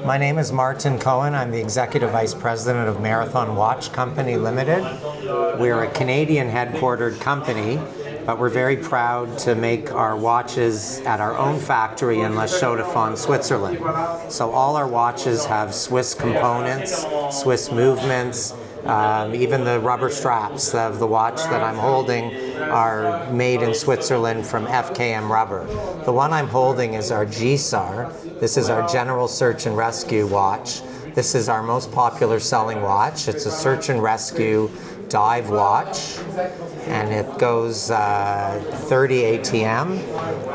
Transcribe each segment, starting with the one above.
My name is Martin Cohen. I'm the Executive Vice President of Marathon Watch Company Limited. We're a Canadian headquartered company, but we're very proud to make our watches at our own factory in Chaux-de-Fonds, Switzerland. So all our watches have Swiss components, Swiss movements. Even the rubber straps of the watch that I'm holding are made in Switzerland from FKM rubber. The one I'm holding is our GSAR. This is our General Search and Rescue watch. This is our most popular selling watch. It's a search and rescue dive watch, and it goes 30 ATM,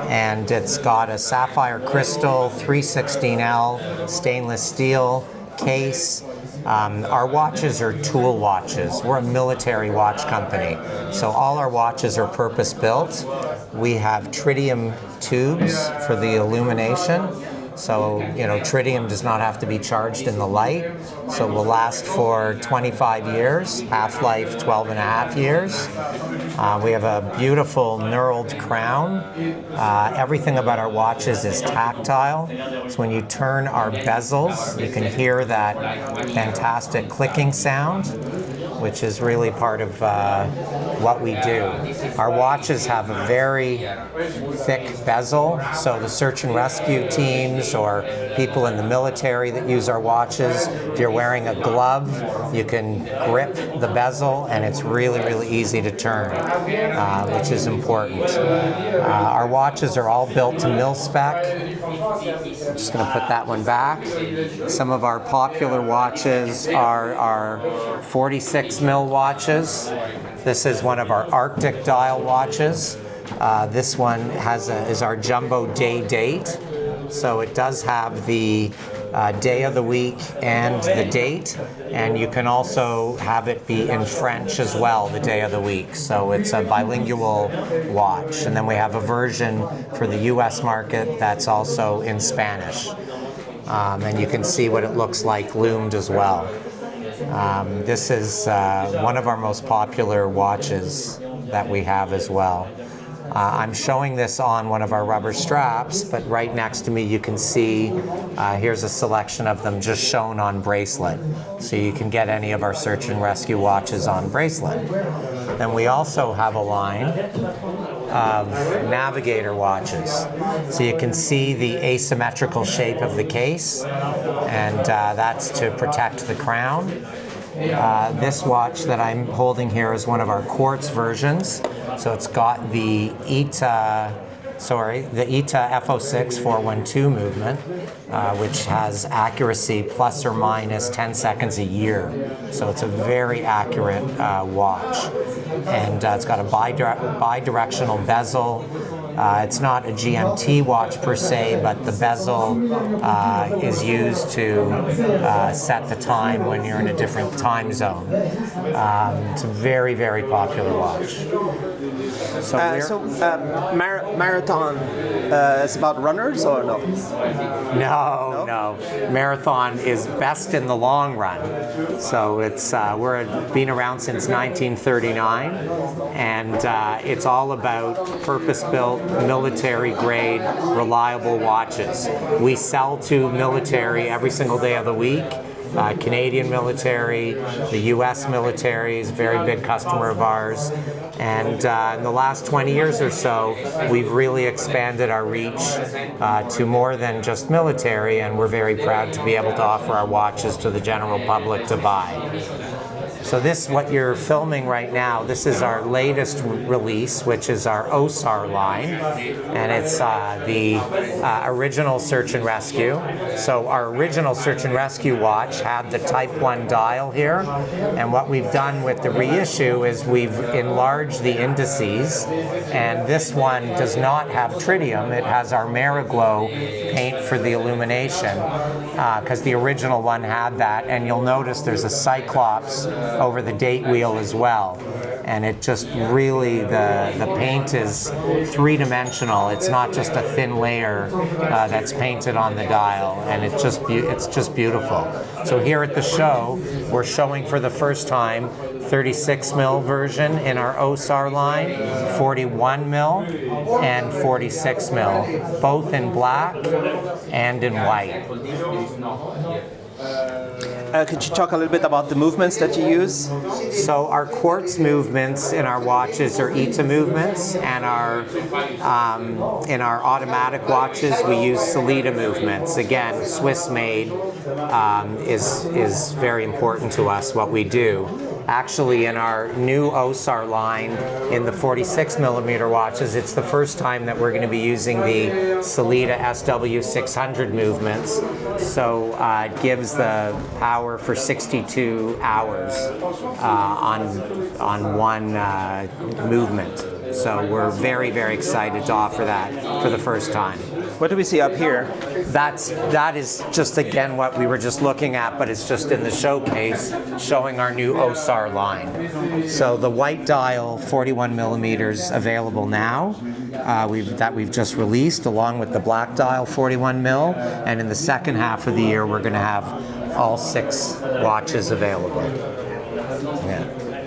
and it's got a sapphire crystal 316L stainless steel case. Our watches are tool watches. We're a military watch company, so all our watches are purpose-built. We have tritium tubes for the illumination, so tritium does not have to be charged in the light, so it will last for 25 years, half-life 12 and a half years. We have a beautiful knurled crown. Everything about our watches is tactile, so when you turn our bezels, you can hear that fantastic clicking sound, which is really part of what we do. Our watches have a very thick bezel, so the search and rescue teams or people in the military that use our watches, if you're wearing a glove, you can grip the bezel and it's really, really easy to turn, which is important. Our watches are all built to mil spec. I'm just going to put that one back. Some of our popular watches are our 46 mil watches. This is one of our Arctic dial watches. This one is our jumbo day date. So it does have the day of the week and the date, and you can also have it be in French as well, the day of the week. So it's a bilingual watch. And then we have a version for the US market that's also in Spanish. And you can see what it looks like loomed as well. This is one of our most popular watches that we have as well. I'm showing this on one of our rubber straps, but right next to me you can see, here's a selection of them just shown on bracelet. So you can get any of our search and rescue watches on bracelet. Then we also have a line of Navigator watches. So you can see the asymmetrical shape of the case, and that's to protect the crown. This watch that I'm holding here is one of our quartz versions. So it's got the ITA FO6 412 movement, which has accuracy plus or minus 10 seconds a year. So it's a very accurate watch. And it's got a bi-directional bezel. It's not a GMT watch per se, but the bezel is used to set the time when you're in a different time zone. It's a very, very popular watch. Marathon is about runners or no? No. Marathon is best in the long run. So it's we've been around since 1939, and it's all about purpose-built, military-grade, reliable watches. We sell to military every single day of the week. Canadian military, the US military is a very big customer of ours, and in the last 20 years or so we've really expanded our reach to more than just military, and we're very proud to be able to offer our watches to the general public to buy. So this, what you're filming right now, this is our latest release, which is our OSAR line, and it's the original search and rescue. So our original search and rescue watch had the Type 1 dial here, and what we've done with the reissue is we've enlarged the indices, and this one does not have tritium. It has our Mariglow paint for the illumination, because the original one had that, and you'll notice there's a cyclops over the date wheel as well, and it just really, the paint is three-dimensional. It's not just a thin layer that's painted on the dial, and it's just beautiful. So here at the show, we're showing for the first time 36 mil version in our OSAR line, 41 mil, and 46 mil, both in black and in white. Could you talk a little bit about the movements that you use? So our quartz movements in our watches are ETA movements, and in our automatic watches we use Sellita movements. Again, Swiss made is very important to us, what we do. Actually, in our new OSAR line, in the 46 millimeter watches, it's the first time that we're going to be using the Sellita SW600 movements. So it gives the power for 62 hours on one movement. So we're very, very excited to offer that for the first time. What do we see up here? That is just again what we were just looking at, but it's just in the showcase showing our new OSAR line. So the white dial 41 millimeters available now, we've just released, along with the black dial 41 mil, and in the second half of the year we're going to have all 6 watches available. Yeah.